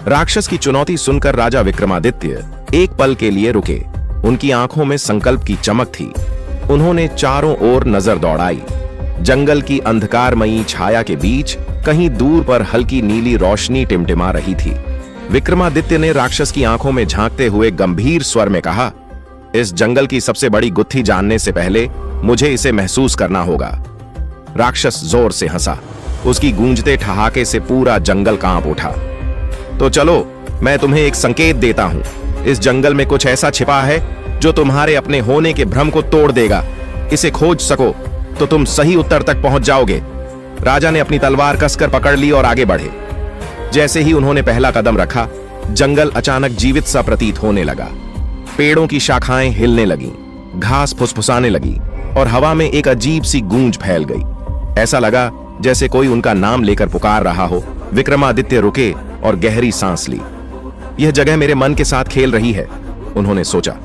राक्षस की चुनौती सुनकर राजा विक्रमादित्य एक पल के लिए रुके। उनकी आंखों में संकल्प की चमक थी। उन्होंने चारों ओर नजर दौड़ाई। जंगल की अंधकारमयी छाया के बीच कहीं दूर पर हल्की नीली रोशनी टिमटिमा रही थी। विक्रमादित्य ने राक्षस की आंखों में झांकते हुए गंभीर स्वर में कहा, इस जंगल की सबसे बड़ी गुत्थी जानने से पहले मुझे इसे महसूस करना होगा। राक्षस जोर से हंसा। उसकी गूंजते ठहाके से पूरा जंगल कांप उठा। तो चलो, मैं तुम्हें एक संकेत देता हूं। इस जंगल में कुछ ऐसा छिपा है जो तुम्हारे अपने होने के भ्रम को तोड़ देगा। इसे खोज सको तो तुम सही उत्तर तक पहुंच जाओगे। राजा ने अपनी तलवार कसकर पकड़ ली और आगे बढ़े। जैसे ही उन्होंने पहला कदम रखा, जंगल अचानक जीवित सा प्रतीत होने लगा। पेड़ों की शाखाएं हिलने लगीं, घास फुसफुसाने लगी और हवा में एक अजीब सी गूंज फैल गई। ऐसा लगा जैसे कोई उनका नाम लेकर पुकार रहा हो। विक्रमादित्य रुके और गहरी सांस ली। यह जगह मेरे मन के साथ खेल रही है, उन्होंने सोचा।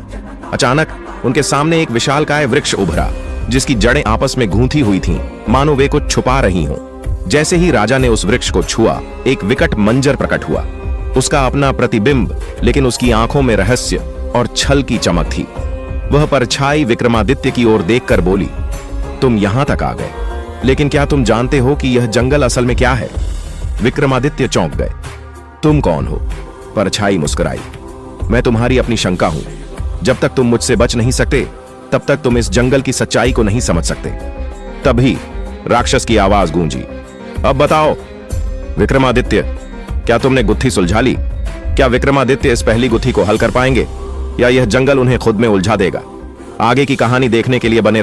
अचानक उनके सामने एक विशालकाय वृक्ष उभरा, जिसकी जड़ें आपस में गूंथी हुई थीं, मानो वे कुछ छुपा रही हों। जैसे ही राजा ने उस वृक्ष को छुआ, एक विकट मंजर प्रकट हुआ। उसका अपना प्रतिबिंब, लेकिन उसकी आंखों में रहस्य और छल की चमक थी। वह परछाई विक्रमादित्य की ओर देखकर बोली, तुम यहां तक आ गए, लेकिन क्या तुम जानते हो कि यह जंगल असल में क्या है? विक्रमादित्य चौंक गए। तुम कौन हो? परछाई मुस्कुराई। मैं तुम्हारी अपनी शंका हूं। जब तक तुम मुझसे बच नहीं सकते, तब तक तुम इस जंगल की सच्चाई को नहीं समझ सकते। तभी राक्षस की आवाज गूंजी, अब बताओ विक्रमादित्य, क्या तुमने गुत्थी सुलझा ली? क्या विक्रमादित्य इस पहली गुत्थी को हल कर पाएंगे, या यह जंगल उन्हें खुद में उलझा देगा? आगे की कहानी देखने के लिए बने